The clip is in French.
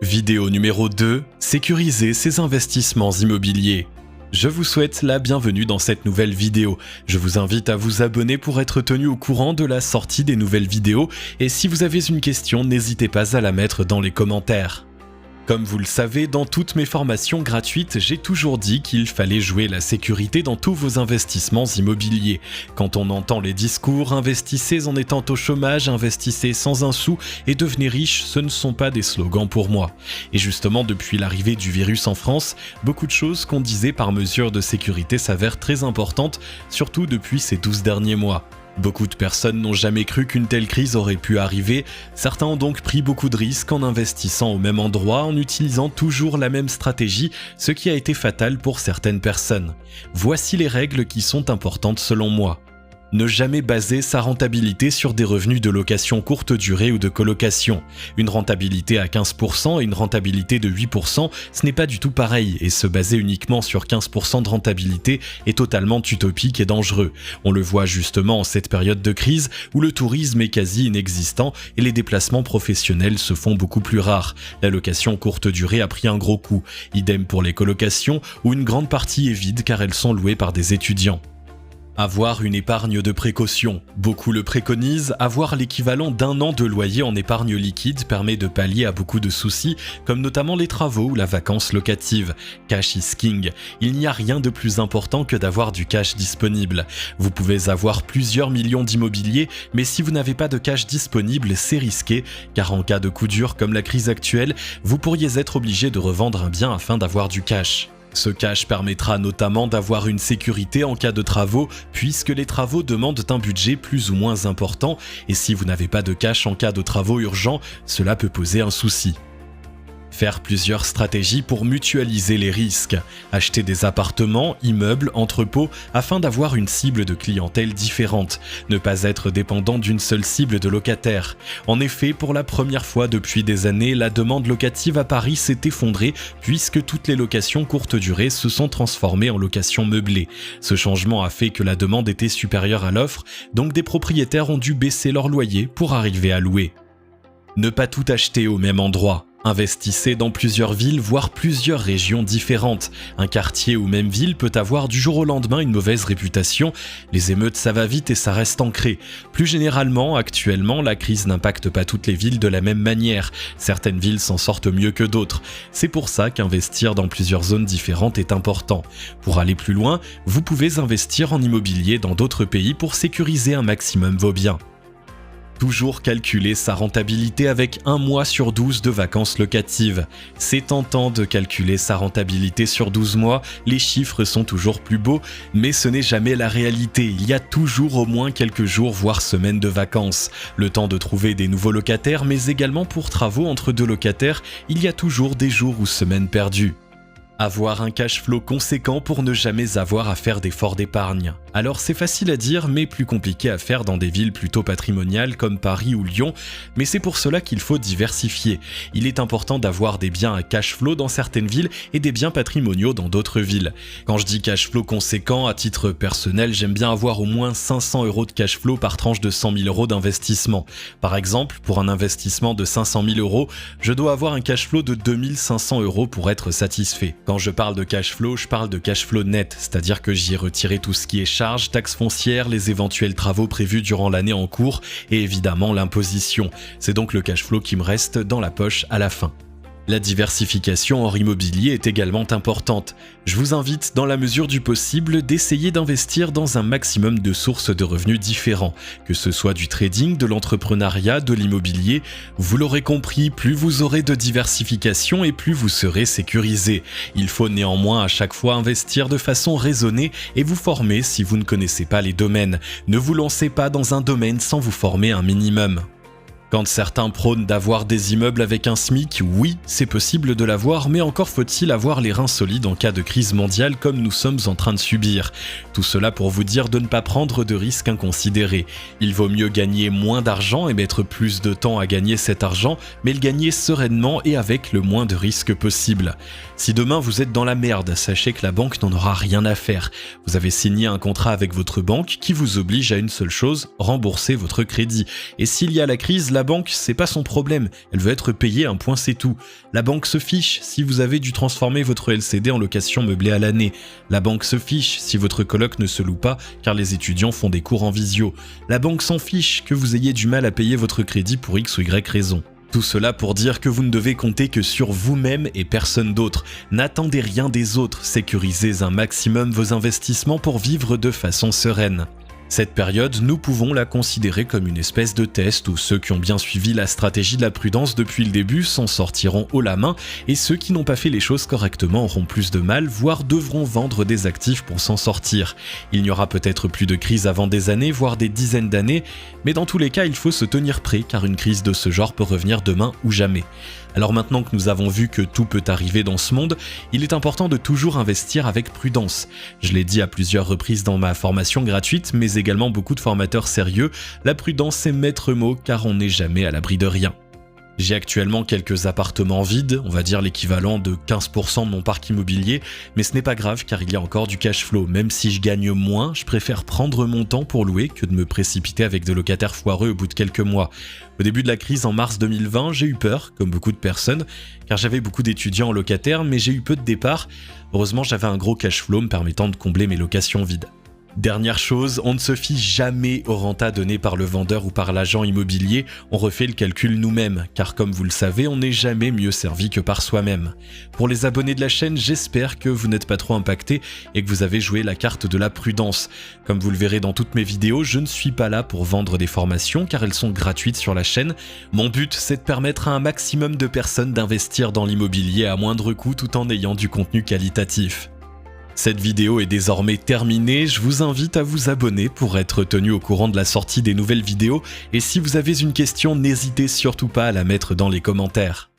Vidéo numéro 2, sécuriser ses investissements immobiliers. Je vous souhaite la bienvenue dans cette nouvelle vidéo. Je vous invite à vous abonner pour être tenu au courant de la sortie des nouvelles vidéos et si vous avez une question, n'hésitez pas à la mettre dans les commentaires. Comme vous le savez, dans toutes mes formations gratuites, j'ai toujours dit qu'il fallait jouer la sécurité dans tous vos investissements immobiliers. Quand on entend les discours « investissez en étant au chômage, investissez sans un sou et devenez riche », ce ne sont pas des slogans pour moi. Et justement, depuis l'arrivée du virus en France, beaucoup de choses qu'on disait par mesure de sécurité s'avèrent très importantes, surtout depuis ces 12 derniers mois. Beaucoup de personnes n'ont jamais cru qu'une telle crise aurait pu arriver, certains ont donc pris beaucoup de risques en investissant au même endroit, en utilisant toujours la même stratégie, ce qui a été fatal pour certaines personnes. Voici les règles qui sont importantes selon moi. Ne jamais baser sa rentabilité sur des revenus de location courte durée ou de colocation. Une rentabilité à 15% et une rentabilité de 8%, ce n'est pas du tout pareil, et se baser uniquement sur 15% de rentabilité est totalement utopique et dangereux. On le voit justement en cette période de crise où le tourisme est quasi inexistant et les déplacements professionnels se font beaucoup plus rares. La location courte durée a pris un gros coup. Idem pour les colocations où une grande partie est vide car elles sont louées par des étudiants. Avoir une épargne de précaution. Beaucoup le préconisent, avoir l'équivalent d'un an de loyer en épargne liquide permet de pallier à beaucoup de soucis, comme notamment les travaux ou la vacance locative. Cash is king. Il n'y a rien de plus important que d'avoir du cash disponible. Vous pouvez avoir plusieurs millions d'immobiliers, mais si vous n'avez pas de cash disponible, c'est risqué, car en cas de coup dur comme la crise actuelle, vous pourriez être obligé de revendre un bien afin d'avoir du cash. Ce cash permettra notamment d'avoir une sécurité en cas de travaux, puisque les travaux demandent un budget plus ou moins important, et si vous n'avez pas de cash en cas de travaux urgents, cela peut poser un souci. Faire plusieurs stratégies pour mutualiser les risques. Acheter des appartements, immeubles, entrepôts, afin d'avoir une cible de clientèle différente. Ne pas être dépendant d'une seule cible de locataires. En effet, pour la première fois depuis des années, la demande locative à Paris s'est effondrée puisque toutes les locations courte durée se sont transformées en locations meublées. Ce changement a fait que la demande était supérieure à l'offre, donc des propriétaires ont dû baisser leur loyer pour arriver à louer. Ne pas tout acheter au même endroit. Investissez dans plusieurs villes, voire plusieurs régions différentes. Un quartier ou même ville peut avoir du jour au lendemain une mauvaise réputation. Les émeutes, ça va vite et ça reste ancré. Plus généralement, actuellement, la crise n'impacte pas toutes les villes de la même manière. Certaines villes s'en sortent mieux que d'autres. C'est pour ça qu'investir dans plusieurs zones différentes est important. Pour aller plus loin, vous pouvez investir en immobilier dans d'autres pays pour sécuriser un maximum vos biens. Toujours calculer sa rentabilité avec 1 mois sur 12 de vacances locatives. C'est tentant de calculer sa rentabilité sur 12 mois, les chiffres sont toujours plus beaux, mais ce n'est jamais la réalité. Il y a toujours au moins quelques jours voire semaines de vacances. Le temps de trouver des nouveaux locataires, mais également pour travaux entre deux locataires, il y a toujours des jours ou semaines perdues. Avoir un cash flow conséquent pour ne jamais avoir à faire d'efforts d'épargne. Alors c'est facile à dire mais plus compliqué à faire dans des villes plutôt patrimoniales comme Paris ou Lyon, mais c'est pour cela qu'il faut diversifier. Il est important d'avoir des biens à cash flow dans certaines villes et des biens patrimoniaux dans d'autres villes. Quand je dis cash flow conséquent, à titre personnel, j'aime bien avoir au moins 500 € de cash flow par tranche de 100 000 € d'investissement. Par exemple, pour un investissement de 500 000 €, je dois avoir un cash flow de 2 500 € pour être satisfait. Quand je parle de cash flow, je parle de cash flow net, c'est-à-dire que j'y ai retiré tout ce qui est charges, taxes foncières, les éventuels travaux prévus durant l'année en cours et évidemment l'imposition. C'est donc le cash flow qui me reste dans la poche à la fin. La diversification hors immobilier est également importante. Je vous invite, dans la mesure du possible, d'essayer d'investir dans un maximum de sources de revenus différents, que ce soit du trading, de l'entrepreneuriat, de l'immobilier. Vous l'aurez compris, plus vous aurez de diversification et plus vous serez sécurisé. Il faut néanmoins à chaque fois investir de façon raisonnée et vous former si vous ne connaissez pas les domaines. Ne vous lancez pas dans un domaine sans vous former un minimum. Quand certains prônent d'avoir des immeubles avec un SMIC, oui, c'est possible de l'avoir, mais encore faut-il avoir les reins solides en cas de crise mondiale comme nous sommes en train de subir. Tout cela pour vous dire de ne pas prendre de risques inconsidérés. Il vaut mieux gagner moins d'argent et mettre plus de temps à gagner cet argent, mais le gagner sereinement et avec le moins de risques possible. Si demain vous êtes dans la merde, sachez que la banque n'en aura rien à faire. Vous avez signé un contrat avec votre banque qui vous oblige à une seule chose, rembourser votre crédit. Et s'il y a la crise, la la banque, c'est pas son problème, elle veut être payée, un point c'est tout. La banque se fiche si vous avez dû transformer votre LCD en location meublée à l'année. La banque se fiche si votre coloc ne se loue pas car les étudiants font des cours en visio. La banque s'en fiche que vous ayez du mal à payer votre crédit pour X ou Y raison. Tout cela pour dire que vous ne devez compter que sur vous-même et personne d'autre. N'attendez rien des autres, sécurisez un maximum vos investissements pour vivre de façon sereine. Cette période, nous pouvons la considérer comme une espèce de test où ceux qui ont bien suivi la stratégie de la prudence depuis le début s'en sortiront haut la main et ceux qui n'ont pas fait les choses correctement auront plus de mal, voire devront vendre des actifs pour s'en sortir. Il n'y aura peut-être plus de crise avant des années, voire des dizaines d'années, mais dans tous les cas, il faut se tenir prêt car une crise de ce genre peut revenir demain ou jamais. Alors maintenant que nous avons vu que tout peut arriver dans ce monde, il est important de toujours investir avec prudence. Je l'ai dit à plusieurs reprises dans ma formation gratuite, mais également beaucoup de formateurs sérieux, la prudence est maître mot car on n'est jamais à l'abri de rien. J'ai actuellement quelques appartements vides, on va dire l'équivalent de 15% de mon parc immobilier, mais ce n'est pas grave car il y a encore du cash flow. Même si je gagne moins, je préfère prendre mon temps pour louer que de me précipiter avec des locataires foireux au bout de quelques mois. Au début de la crise en mars 2020, j'ai eu peur, comme beaucoup de personnes, car j'avais beaucoup d'étudiants en locataire, mais j'ai eu peu de départs. Heureusement, j'avais un gros cash flow me permettant de combler mes locations vides. Dernière chose, on ne se fie jamais aux rentas donnés par le vendeur ou par l'agent immobilier, on refait le calcul nous-mêmes, car comme vous le savez, on n'est jamais mieux servi que par soi-même. Pour les abonnés de la chaîne, j'espère que vous n'êtes pas trop impactés et que vous avez joué la carte de la prudence. Comme vous le verrez dans toutes mes vidéos, je ne suis pas là pour vendre des formations car elles sont gratuites sur la chaîne. Mon but, c'est de permettre à un maximum de personnes d'investir dans l'immobilier à moindre coût tout en ayant du contenu qualitatif. Cette vidéo est désormais terminée, je vous invite à vous abonner pour être tenu au courant de la sortie des nouvelles vidéos et si vous avez une question, n'hésitez surtout pas à la mettre dans les commentaires.